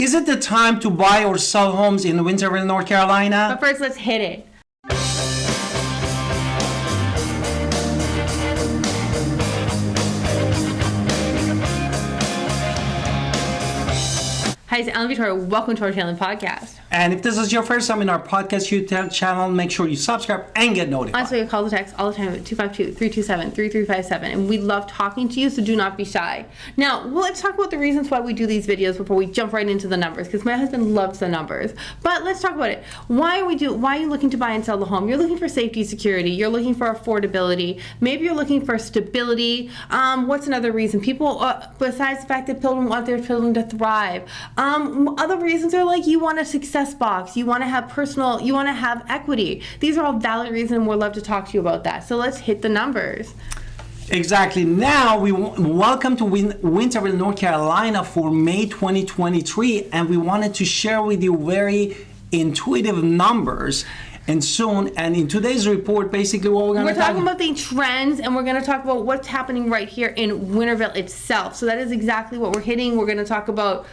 Is it the time to buy or sell homes in Winterville, North Carolina? But first, let's hit it. Hi, it's Alan Victoria. Welcome to our channel podcast. And if this is your first time in our podcast YouTube channel, make sure you subscribe and get notified. Also, you call the text all the time at 252-327-3357. And we love talking to you, so do not be shy. Now, let's talk about the reasons why we do these videos before we jump right into the numbers, because my husband loves the numbers. But let's talk about it. Why are you looking to buy and sell the home? You're looking for safety, security. You're looking for affordability. Maybe you're looking for stability. What's another reason? People, besides the fact that children want their children to thrive. Other reasons are like you want a success box, you want to have equity. These are all valid reasons, and we'd love to talk to you about that. So let's hit the numbers. Exactly. Now we welcome to Winterville, North Carolina for May 2023, and we wanted to share with you very intuitive numbers. And in today's report, basically what we're talking about the trends, and we're going to talk about what's happening right here in Winterville itself. So that is exactly what we're hitting. We're going to talk about.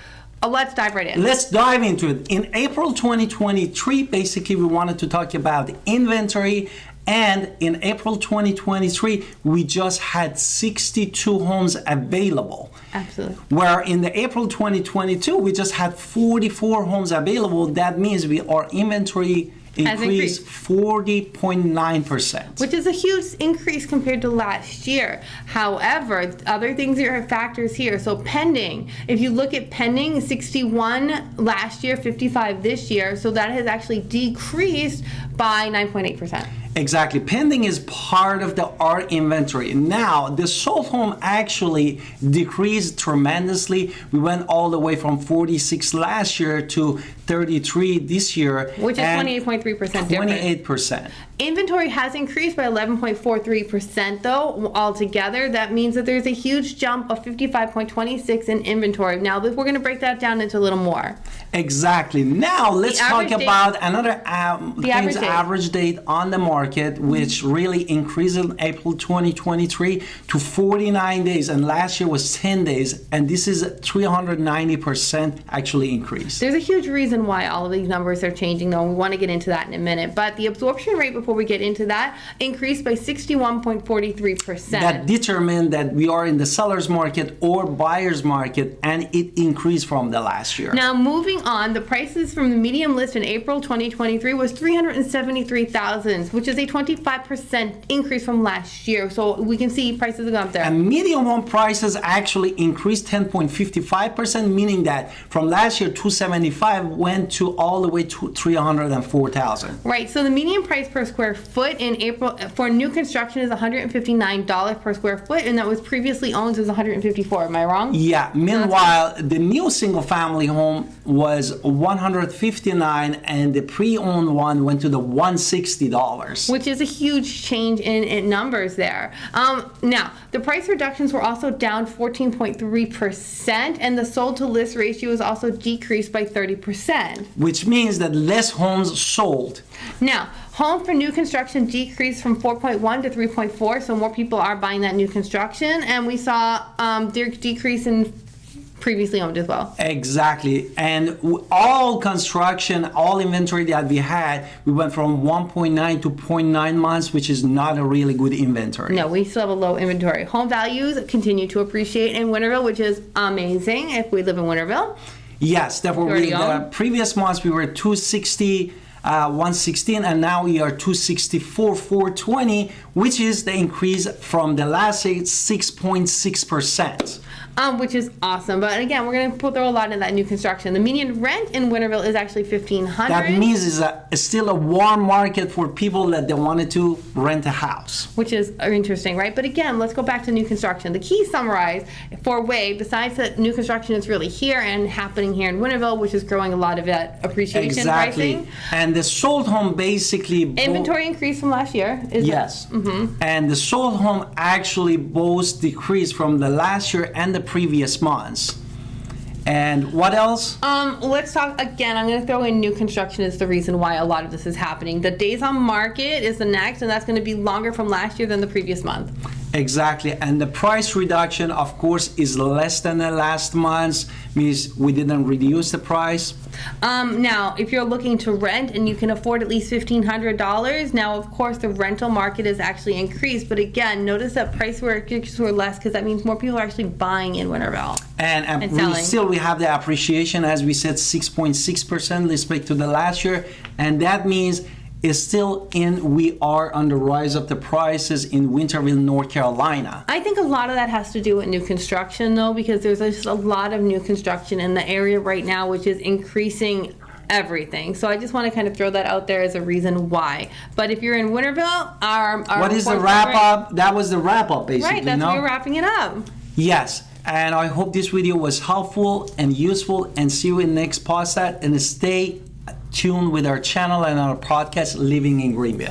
Let's dive right in. Let's dive into it. In April 2023, basically we wanted to talk about inventory. And in April 2023, we just had 62 homes available. Absolutely. Where in the April 2022, we just had 44 homes available. That means our inventory increased 40.9%. Which is a huge increase compared to last year. However, other things are factors here. So pending, if you look at pending, 61 last year, 55 this year. So that has actually decreased by 9.8%. Exactly. Pending is part of our inventory. Now, the sold home actually decreased tremendously. We went all the way from 46 last year to 33 this year. Which is 28.3% difference. 28%. Inventory has increased by 11.43% though altogether. That means that there's a huge jump of 55.26 in inventory. Now we're going to break that down into a little more. Exactly. Now let's talk about another average date on the market, which really increased in April 2023 to 49 days, and last year was 10 days, and this is a 390% actually increase. There's a huge reason why all of these numbers are changing though, and we want to get into that in a minute. But the absorption rate, before we get into that, increased by 61.43%. That determined that we are in the seller's market or buyer's market, and it increased from the last year. Now moving on, the prices from the medium list in April 2023 was $373,000, which is a 25% increase from last year. So we can see prices have gone up there. And medium home prices actually increased 10.55%, meaning that from last year $275,000 went to all the way to $304,000. Right. So the median price per square foot in April for new construction is $159 per square foot, and that was previously owned as $154. Am I wrong? Yeah. Meanwhile, the new single family home was $159, and the pre-owned one went to the $160. Which is a huge change in numbers there. Now, the price reductions were also down 14.3%, and the sold to list ratio was also decreased by 30%. Which means that less homes sold. Now, home for new construction decreased from 4.1 to 3.4, so more people are buying that new construction, and we saw decrease in previously owned as well. Exactly. And all construction, all inventory that we had, we went from 1.9 to 0.9 months, which is not a really good inventory. No, we still have a low inventory. Home values continue to appreciate in Winterville, which is amazing if we live in Winterville. Yes, therefore the previous months we were 260, 116, and now we are 264, 420, which is the increase from the last 6.6%. Which is awesome. But again, we're going to throw a lot in that new construction. The median rent in Winterville is actually $1,500. That means it's still a warm market for people that they wanted to rent a house. Which is interesting, right? But again, let's go back to new construction. The key summarize for WAVE, besides that new construction is really here and happening here in Winterville, which is growing a lot of that appreciation pricing. And the sold home basically... Inventory increased from last year. Yes. And the sold home actually both decreased from the last year and the previous months. And what else? Let's talk again. I'm going to throw in new construction as the reason why a lot of this is happening. The days on market is the next, and that's going to be longer from last year than the previous month. Exactly, and the price reduction, of course, is less than the last month's, means we didn't reduce the price. Now, if you're looking to rent and you can afford at least $1,500, now of course the rental market has actually increased, but again, notice that price markets were less because that means more people are actually buying in Winterville. And we have the appreciation, as we said, 6.6% with respect to the last year, and that means we are on the rise of the prices in Winterville, North Carolina. I think a lot of that has to do with new construction though, because there's just a lot of new construction in the area right now, which is increasing everything. So I just want to kind of throw that out there as a reason why. But if you're in Winterville, what is the wrap up? That was the wrap up, basically. Right, that's why we're wrapping it up. Yes. And I hope this video was helpful and useful, and see you in the next podcast, and stay tuned with our channel and our podcast, Living in Greenville.